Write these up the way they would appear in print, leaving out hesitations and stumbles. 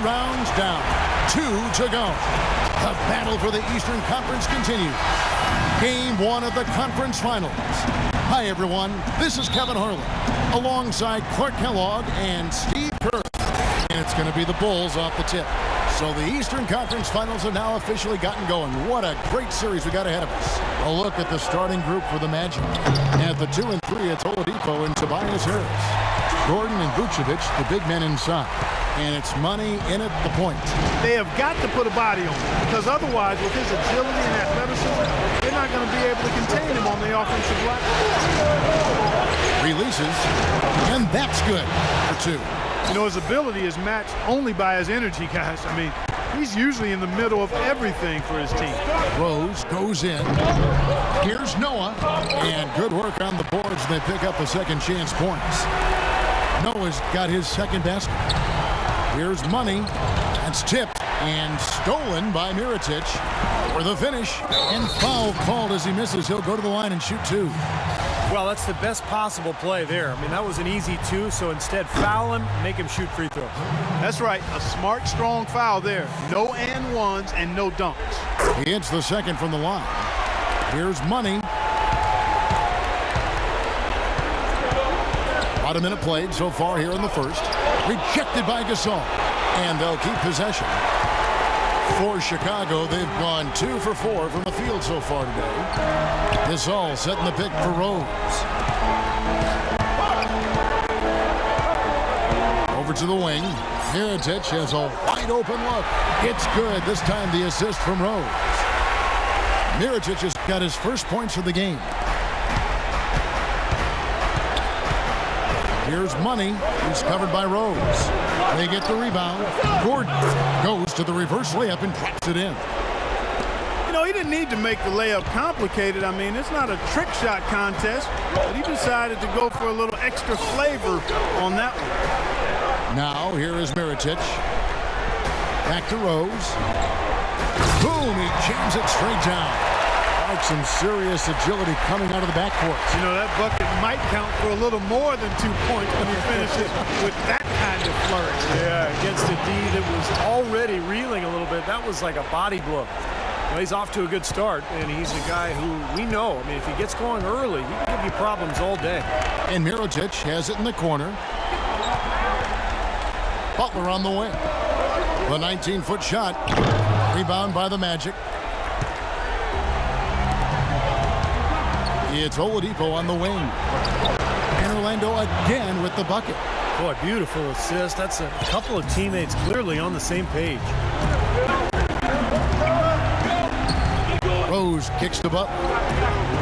rounds down. 2 to go. The battle for the Eastern Conference continues. Game 1 of the conference finals. Hi, everyone. This is Kevin Harlan, alongside Clark Kellogg and Steve Kerr. And it's going to be the Bulls off the tip. So the Eastern Conference Finals have now officially gotten going. What a great series we got ahead of us. A look at the starting group for the Magic. At the 2 and 3, it's Oladipo and Tobias Harris. Gordon and Vucevic, the big men inside. And it's money in at the point. They have got to put a body on him, because otherwise, with his agility and athleticism, they're not going to be able to contain him on the offensive line. Releases, and that's good for 2. You know, his ability is matched only by his energy, guys. I mean, he's usually in the middle of everything for his team. Rose goes in. Here's Noah. And good work on the boards. They pick up the second chance points. Noah's got his second basket. Here's money. That's tipped and stolen by Mirotic for the finish. And foul called as he misses. He'll go to the line and shoot 2. Well, that's the best possible play there. I mean, that was an easy 2, so instead foul him, make him shoot free throws. That's right. A smart, strong foul there. No and ones and no dunks. He hits the second from the line. Here's money. About a minute played so far here in the first. Rejected by Gasol. And they'll keep possession. For Chicago, they've gone 2 for 4 from the field so far today. Gasol setting the pick for Rose. Over to the wing. Mirotic has a wide open look. It's good. This time the assist from Rose. Mirotic has got his first points of the game. Here's money. He's covered by Rose. They get the rebound. Gordon goes to the reverse layup and traps it in. You know, he didn't need to make the layup complicated. I mean, it's not a trick shot contest, but he decided to go for a little extra flavor on that one. Now, here is Mirotic. Back to Rose. Boom, he jams it straight down. Like some serious agility coming out of the backcourt. You know, that bucket might count for a little more than 2 points when he finishes with that kind of flourish. Yeah, against a D that was already reeling a little bit. That was like a body blow. Well, he's off to a good start, and he's a guy who we know. I mean, if he gets going early, he can give you problems all day. And Mirotic has it in the corner. Butler on the wing. The 19-foot shot. Rebound by the Magic. It's Oladipo on the wing. And Orlando again with the bucket. Boy, beautiful assist. That's a couple of teammates clearly on the same page. Rose kicks to Butler.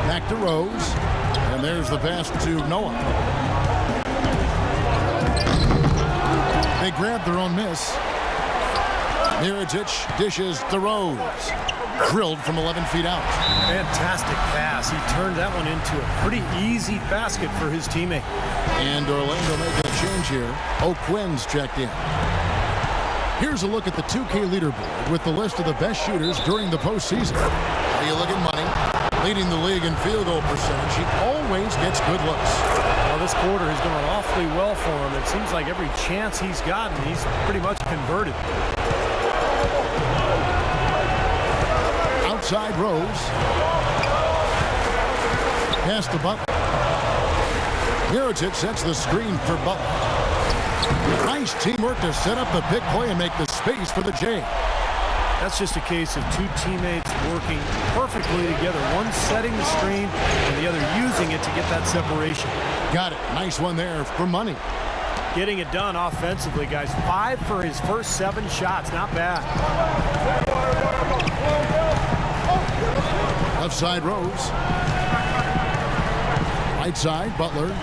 Back to Rose. And there's the pass to Noah. They grab their own miss. Mirotic dishes to Rose. Drilled from 11 feet out. Fantastic pass. He turned that one into a pretty easy basket for his teammate. And Orlando making a change here. O'Quinn's checked in. Here's a look at the 2K leaderboard with the list of the best shooters during the postseason. How you look at money? Leading the league in field goal percentage. He always gets good looks. Well, this quarter has gone awfully well for him. It seems like every chance he's gotten, he's pretty much converted. Outside Rose. Pass to Butler. Mirotic sets the screen for Butler. Nice teamwork to set up the big play and make the space for the J. That's just a case of 2 teammates working perfectly together. One setting the screen and the other using it to get that separation. Got it. Nice one there for money. Getting it done offensively, guys. 5 for his first 7 shots. Not bad. Left side Rose. Right side Butler.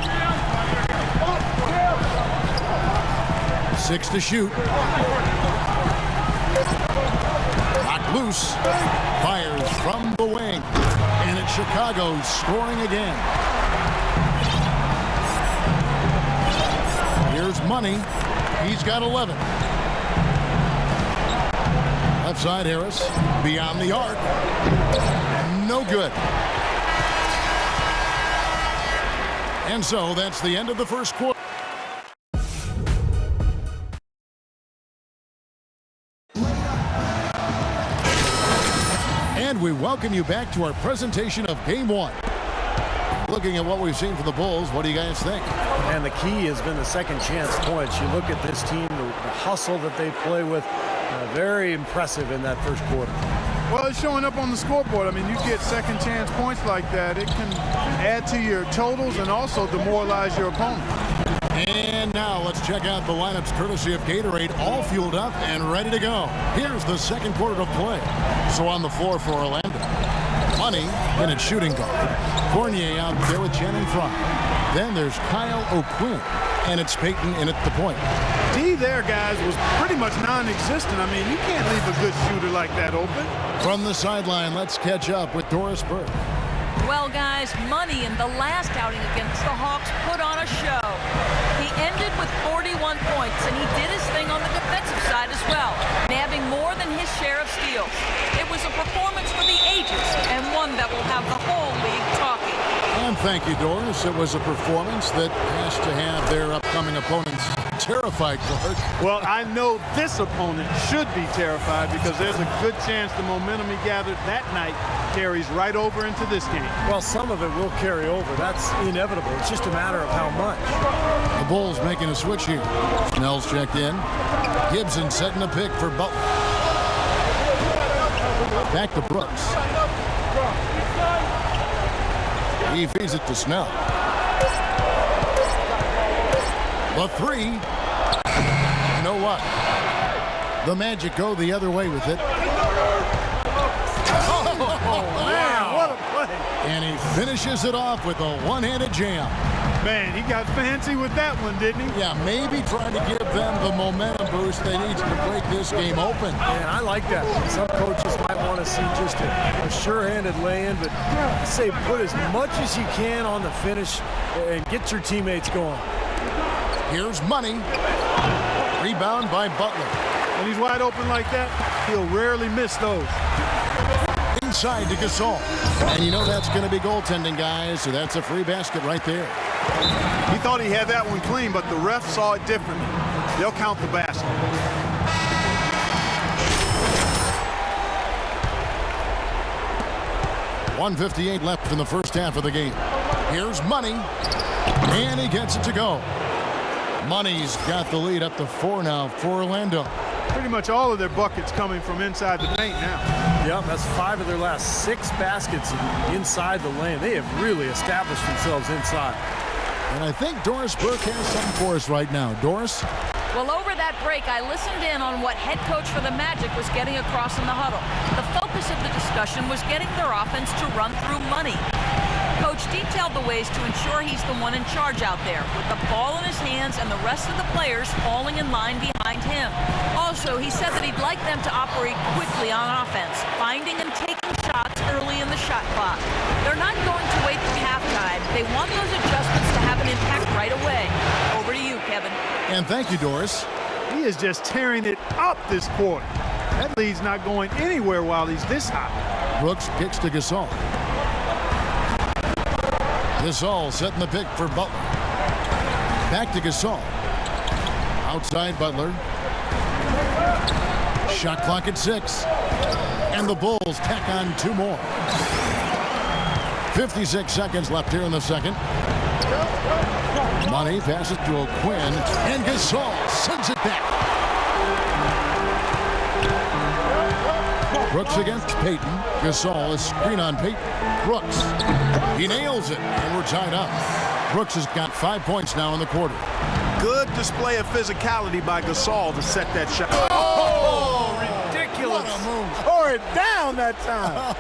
6 to shoot. Knocked loose. Fires from the wing. And it's Chicago scoring again. Here's money. He's got 11. Left side Harris. Beyond the arc. No good. And so that's the end of the first quarter. And we welcome you back to our presentation of Game 1. Looking at what we've seen from the Bulls, what do you guys think? And the key has been the second chance points. You look at this team, the hustle that they play with, very impressive in that first quarter. Well, it's showing up on the scoreboard. I mean, you get second chance points like that, it can add to your totals and also demoralize your opponent. And now let's check out the lineups courtesy of Gatorade, all fueled up and ready to go. Here's the second quarter of play. So on the floor for Orlando, Money in at shooting guard. Fournier out there with Channing Frye. Then there's Kyle O'Quinn, and it's Payton in at the point. D there, guys, was pretty much non-existent. I mean, you can't leave a good shooter like that open. From the sideline, let's catch up with Doris Burke. Well, guys, Money in the last outing against the Hawks put on a show. He ended with 41 points, and he did his thing on the defensive side as well, nabbing more than his share of steals. It was a performance for the ages, and one that will have the whole league talking. And thank you, Doris. It was a performance that has to have their upcoming opponents terrified, Clark. Well, I know this opponent should be terrified because there's a good chance the momentum he gathered that night carries right over into this game. Well, some of it will carry over. That's inevitable. It's just a matter of how much. The Bulls making a switch here. Snell's checked in. Gibson setting a pick for Butler. Back to Brooks. He feeds it to Snell. The three. You know what? The Magic go the other way with it. Man, what a play. And he finishes it off with a one-handed jam. Man, he got fancy with that one, didn't he? Yeah, maybe trying to give them the momentum boost they need to break this game open. And I like that. Some coaches might want to see just a sure-handed lay-in, but I say put as much as you can on the finish and get your teammates going. Here's Money. Rebound by Butler. When he's wide open like that, he'll rarely miss those. Inside to Gasol. And you know that's going to be goaltending, guys, so that's a free basket right there. He thought he had that one clean, but the ref saw it differently. They'll count the basket. .158 left in the first half of the game. Here's Money. And he gets it to go. Money's got the lead up to 4 now for Orlando. Pretty much all of their buckets coming from inside the paint now. Yep, that's 5 of their last 6 baskets inside the lane. They have really established themselves inside. And I think Doris Burke has something for us right now. Doris? Well, over that break, I listened in on what head coach for the Magic was getting across in the huddle. The focus of the discussion was getting their offense to run through Money. Coach detailed the ways to ensure he's the one in charge out there, with the ball in his hands and the rest of the players falling in line behind him. Also, he said that he'd like them to operate quickly on offense, finding and taking shots early in the shot clock. They're not going to wait for halftime. They want those adjustments to have an impact right away. Over to you, Kevin. And thank you, Doris. He is just tearing it up this quarter. That lead's not going anywhere while he's this hot. Brooks kicks to Gasol. Gasol setting the pick for Butler. Back to Gasol. Outside Butler. Shot clock at 6. And the Bulls tack on 2 more. 56 seconds left here in the second. Money passes to O'Quinn. And Gasol sends it back. Brooks against Payton. Gasol is screen on Payton. Brooks. He nails it, and we're tied up. Brooks has got 5 points now in the quarter. Good display of physicality by Gasol to set that shot. Oh, ridiculous. What a move. Tore it down that time.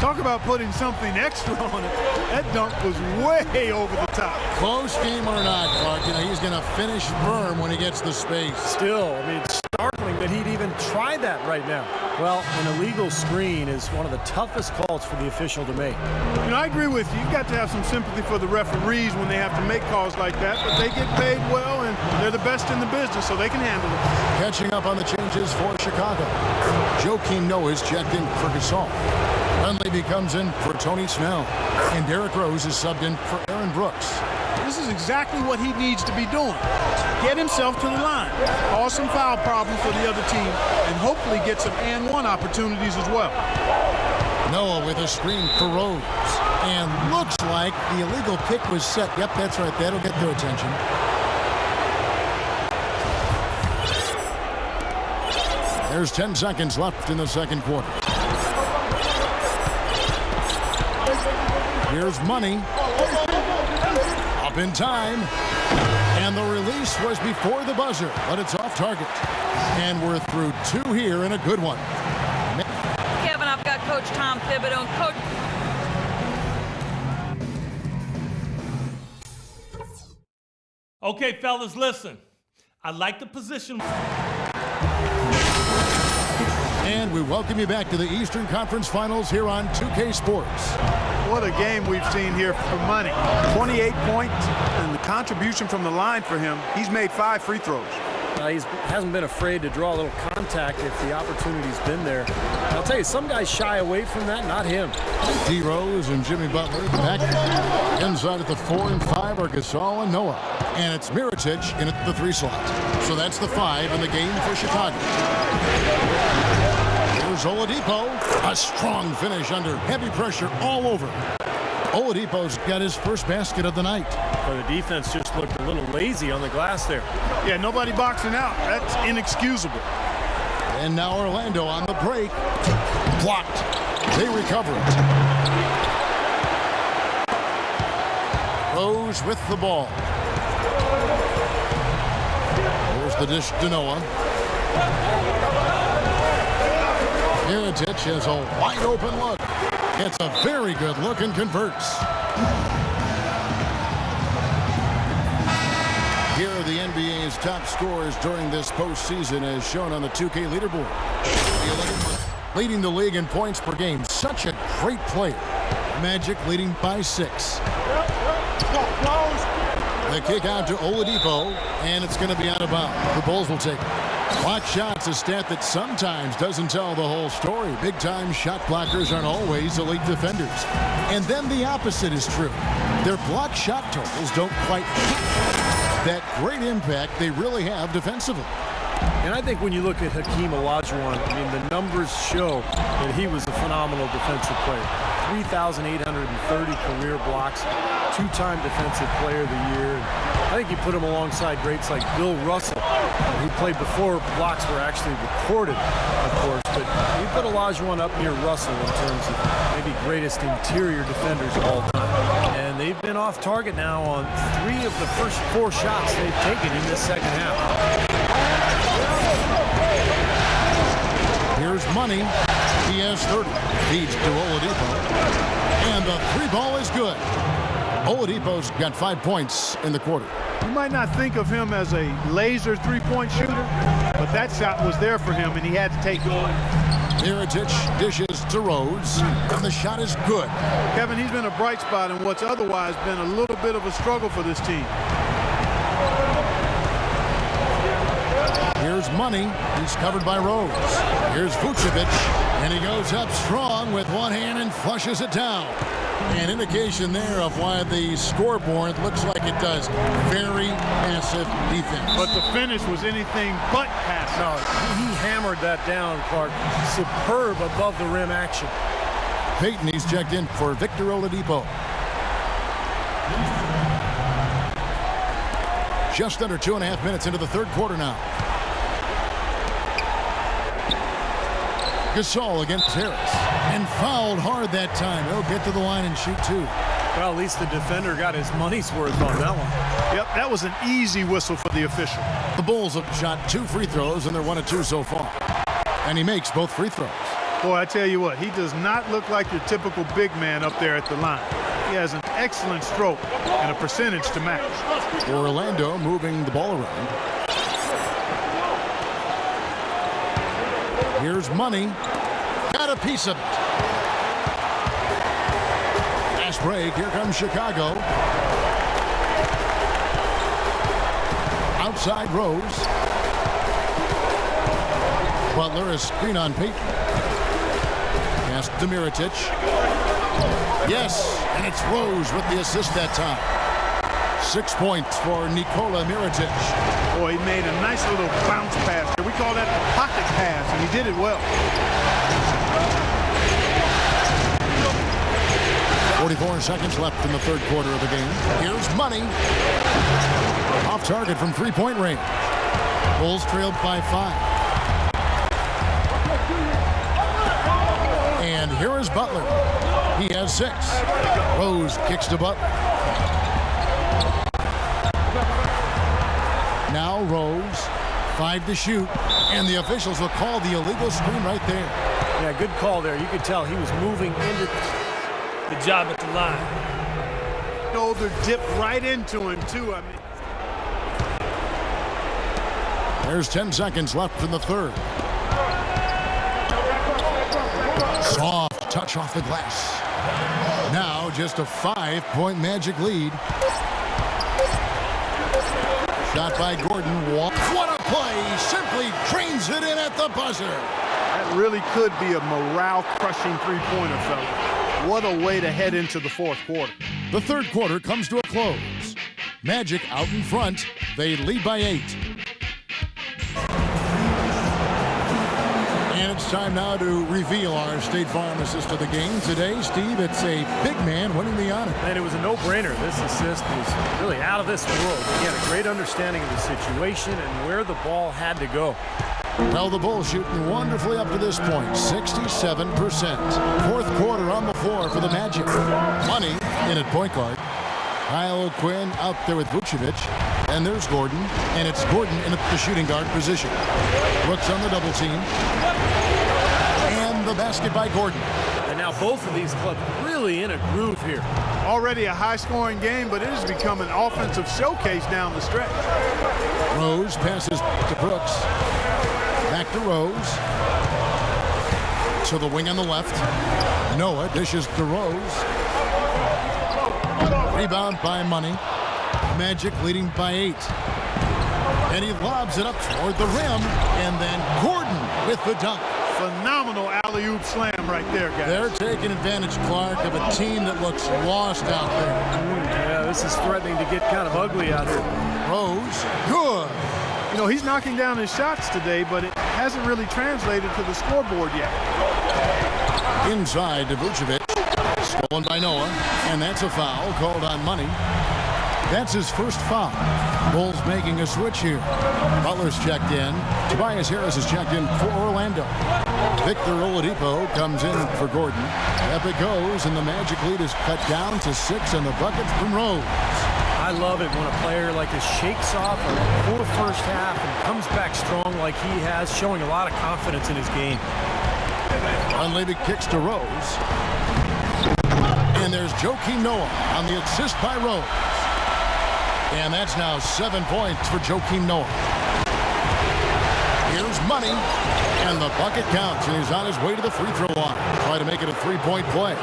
Talk about putting something extra on it. That dunk was way over the top. Close game or not, Clark, you know, he's going to finish firm when he gets the space. Still, I mean, it's startling that he'd even try that right now. Well, an illegal screen is one of the toughest calls for the official to make. You know, I agree with you. You've got to have some sympathy for the referees when they have to make calls like that, but they get paid well, and they're the best in the business, so they can handle it. Catching up on the changes for Chicago. Joakim Noah is checked in for Gasol. Dunleavy comes in for Tony Snell. And Derrick Rose is subbed in for Aaron Brooks. This is exactly what he needs to be doing. Get himself to the line, cause some foul problems for the other team, and hopefully get some and-one opportunities as well. Noah with a screen for Rose. And looks like the illegal kick was set. Yep, that's right. That'll get their attention. There's 10 seconds left in the second quarter. Here's Money. Up in time. And the release was before the buzzer, but it's off target. And we're through 2 here and a good one. Kevin, I've got Coach Tom Thibodeau. Coach. Okay, fellas, listen. I like the position. And we welcome you back to the Eastern Conference Finals here on 2K Sports. What a game we've seen here for Money. 28 points, and the contribution from the line for him, he's made 5 free throws. He hasn't been afraid to draw a little contact if the opportunity's been there. And I'll tell you, some guys shy away from that, not him. Drose and Jimmy Butler back inside at the 4 and 5 are Gasol and Noah. And it's Mirotic in at the 3 slot. So that's the 5 in the game for Chicago. Here's Oladipo. A strong finish under heavy pressure all over. Oladipo's got his first basket of the night. But the defense just looked a little lazy on the glass there. Yeah, nobody boxing out. That's inexcusable. And now Orlando on the break. Blocked. They recover it. Rose with the ball. Here's the dish to Noah. Mirotic has a wide open look. It's a very good look and converts. Here are the NBA's top scorers during this postseason as shown on the 2K leaderboard. Leading the league in points per game. Such a great player. Magic leading by 6. The kick out to Oladipo, and it's going to be out of bounds. The Bulls will take it. Block shots, a stat that sometimes doesn't tell the whole story. Big-time shot blockers aren't always elite defenders. And then the opposite is true. Their block shot totals don't quite that great impact they really have defensively. And I think when you look at Hakeem Olajuwon, I mean, the numbers show that he was a phenomenal defensive player. 3,830 career blocks, 2-time Defensive Player of the Year. And I think you put him alongside greats like Bill Russell, who played before blocks were actually recorded, of course. But you put Olajuwon up near Russell in terms of maybe greatest interior defenders of all time. And they've been off target now on 3 of the first 4 shots they've taken in this second half. Here's Money. He has 30. Feeds to Oladipo. And the 3 ball is good. Oladipo's got 5 points in the quarter. You might not think of him as a laser 3-point shooter, but that shot was there for him, and he had to take it. Mirotic dishes to Rose, and the shot is good. Kevin, he's been a bright spot in what's otherwise been a little bit of a struggle for this team. Here's Money. He's covered by Rose. Here's Vucevic, and he goes up strong with one hand and flushes it down. An indication there of why the scoreboard looks like it does. Very passive defense. But the finish was anything but passive. No, he hammered that down, Clark. Superb above the rim action. Peyton, he's checked in for Victor Oladipo. Just under 2.5 minutes into the third quarter now. Gasol against Harris. And fouled hard that time. He'll get to the line and shoot 2. Well, at least the defender got his money's worth on that one. Yep, that was an easy whistle for the official. The Bulls have shot 2 free throws, and they're 1 of 2 so far. And he makes both free throws. Boy, I tell you what, he does not look like your typical big man up there at the line. He has an excellent stroke and a percentage to match. Orlando moving the ball around. Here's Money. Got a piece of it. Fast break. Here comes Chicago. Outside Rose. Butler, a screen on Peyton. Pass to Mirotic. Yes, and it's Rose with the assist that time. 6 points for Nikola Mirotic. Boy, he made a nice little bounce pass there. We call that the pocket pass, and he did it well. 44 seconds left in the third quarter of the game. Here's Money. Off target from three-point range. Bulls trailed by 5. And here is Butler. He has 6. Rose kicks to Butler. Now Rose, 5 to shoot, and the officials will call the illegal screen right there. Yeah, good call there. You could tell he was moving into. Good job at the line. Shoulder dipped right into him, too. I mean, there's 10 seconds left in the third. Soft touch off the glass. Now just a 5-point Magic lead. Shot by Gordon. What a play! Simply drains it in at the buzzer. that really could be a morale-crushing three-pointer, fella. What a way to head into the fourth quarter. The third quarter comes to a close. Magic out in front. They lead by 8. And it's time now to reveal our State Farm assist of the game. Today, Steve, it's a big man winning the honor. And it was a no-brainer. This assist was really out of this world. He had a great understanding of the situation and where the ball had to go. Well, the Bulls shooting wonderfully up to this point, 67%. Fourth quarter on the floor for the Magic. Money in at point guard. Kyle O'Quinn out there with Vucevic. And there's Gordon. And it's Gordon in the shooting guard position. Brooks on the double team. And the basket by Gordon. And now both of these clubs really in a groove here. Already a high-scoring game, but it has become an offensive showcase down the stretch. Rose passes to Brooks. Back to Rose. To the wing on the left. Noah dishes to Rose. Rebound by Money. Magic leading by 8. And he lobs it up toward the rim. And then Gordon with the dunk. Phenomenal alley-oop slam right there, guys. They're taking advantage, Clark, of a team that looks lost out there. Yeah, this is threatening to get kind of ugly out here. Rose, good. You know, he's knocking down his shots today, but it hasn't really translated to the scoreboard yet. Inside to Vucevic. Stolen by Noah. And that's a foul called on Money. That's his first foul. Bulls making a switch here. Butler's checked in. Tobias Harris is checked in for Orlando. Victor Oladipo comes in for Gordon. Up it goes, and the Magic lead is cut down to 6 on the bucket from Rose. I love it when a player like this shakes off a poor first half and comes back strong like he has, showing a lot of confidence in his game. Unleaded kicks to Rose. And there's Joakim Noah on the assist by Rose. And that's now 7 points for Joakim Noah. Here's Money. And the bucket counts. And he's on his way to the free throw line. Try to make it a three-point play.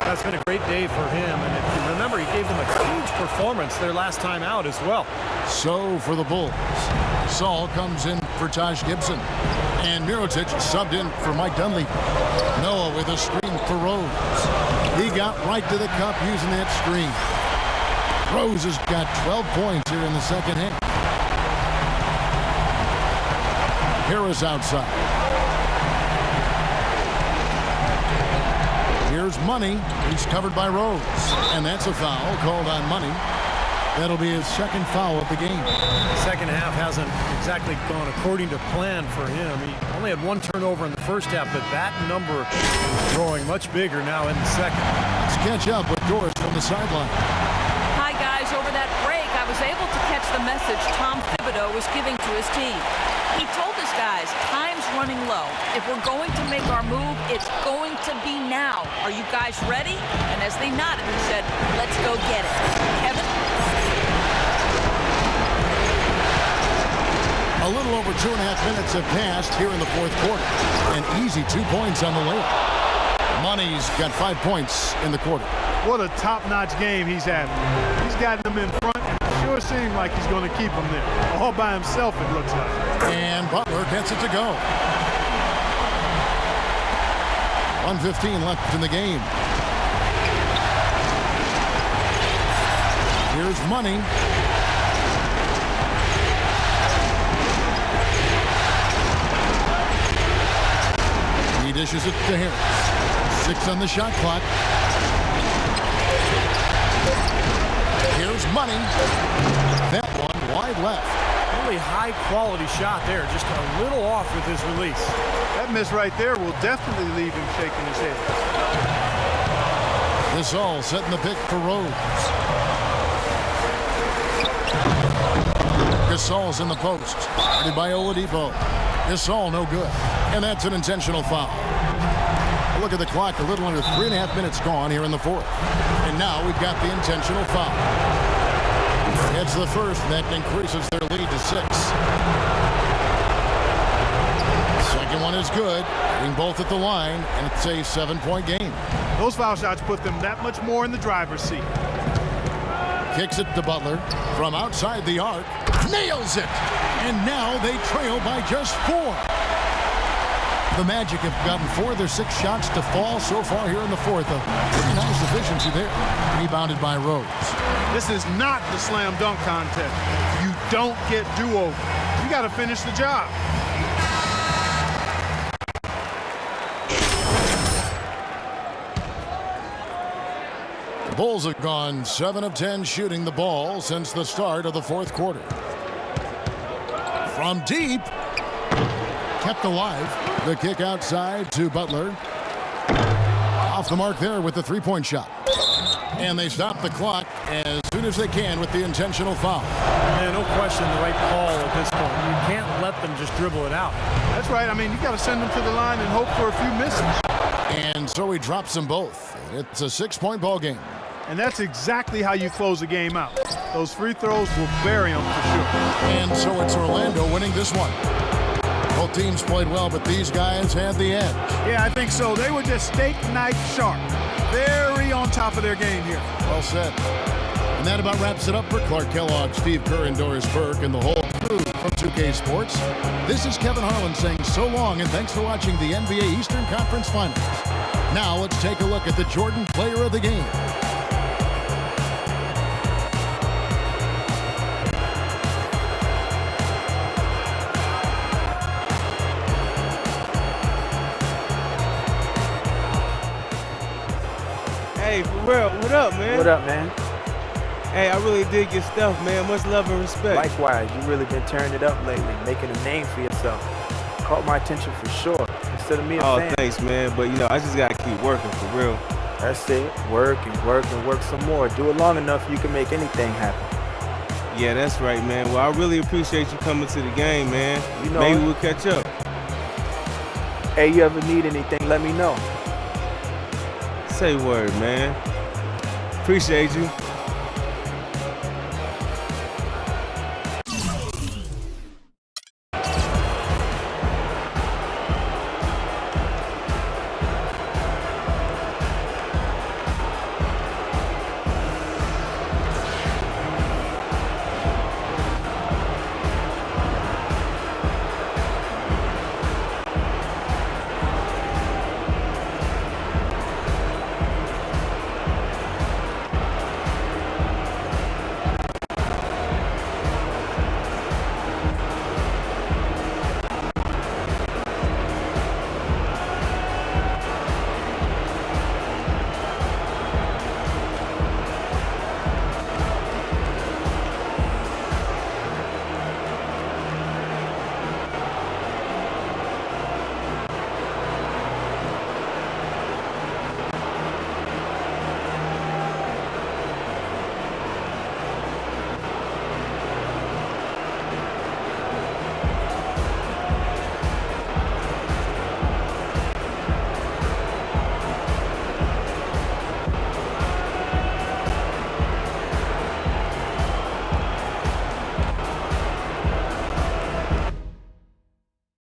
That's been a great day for him. And if you remember, he gave them a huge performance their last time out as well. So for the Bulls, Saul comes in for Taj Gibson. And Mirotic subbed in for Mike Dunleavy. Noah with a screen for Rose. He got right to the cup using that screen. Rose has got 12 points here in the second half. Harris outside. Here's Money. He's covered by Rose. And that's a foul called on Money. That'll be his second foul of the game. The second half hasn't exactly gone according to plan for him. He only had one turnover in the first half, but that number is growing much bigger now in the second. Let's catch up with Doris from the sideline. Hi, guys. Over that break, I was able to catch the message Tom Thibodeau was giving to his team. He told his guys, time's running low. If we're going to make our move, it's going to be now. Are you guys ready? And as they nodded, he said, let's go get it. Kevin? A little over 2.5 minutes have passed here in the fourth quarter. An easy 2 points on the layup. Money's got 5 points in the quarter. What a top-notch game he's having. He's got them in front, and it sure seems like he's going to keep them there. All by himself, it looks like. And Butler gets it to go. 1:15 left in the game. Here's Money. He dishes it to Harris. 6 on the shot clock. Here's Money. That one wide left. Really high quality shot there. Just a little off with his release. That miss right there will definitely leave him shaking his head. Gasol setting the pick for Rose. Gasol's in the post. Guarded by Oladipo. Gasol no good. And that's an intentional foul. Look at the clock. A little under 3.5 minutes gone here in the fourth. And now we've got the intentional foul. It's the first, and that increases their lead to 6. Second one is good. Hitting both at the line, and it's a 7-point game. Those foul shots put them that much more in the driver's seat. Kicks it to Butler from outside the arc. Nails it! And now they trail by just 4. The Magic have gotten 4 of their 6 shots to fall so far here in the fourth. A pretty nice efficiency there. Rebounded by Rose. This is not the slam dunk contest. You don't get do-over. You got to finish the job. The Bulls have gone 7 of 10 shooting the ball since the start of the fourth quarter. From deep. Kept alive. The kick outside to Butler. Off the mark there with the 3-point shot. And they stop the clock as soon as they can with the intentional foul. Yeah, no question the right call at this point. You can't let them just dribble it out. That's right. I mean, you got to send them to the line and hope for a few misses. And so he drops them both. It's a 6-point ball game. And that's exactly how you close a game out. Those free throws will bury them for sure. And so it's Orlando winning this one. Both teams played well, but these guys had the edge. Yeah, I think so. They were just steak knife sharp. Very on top of their game here. Well said. And that about wraps it up for Clark Kellogg, Steve Kerr, and Doris Burke, and the whole crew from 2K Sports. This is Kevin Harlan saying so long, and thanks for watching the NBA Eastern Conference Finals. Now let's take a look at the Jordan Player of the Game. Hey, for real, what up, man? What up, man? Hey, I really dig your stuff, man. Much love and respect. Likewise, you really been turning it up lately, making a name for yourself. Caught my attention for sure. Instead of me a fan. Thanks, man. But, you know, I just got to keep working for real. That's it. Work and work and work some more. Do it long enough, you can make anything happen. Yeah, that's right, man. Well, I really appreciate you coming to the game, man. You know Maybe it. we'll catch up. Hey, you ever need anything, let me know. Say word, man. Appreciate you.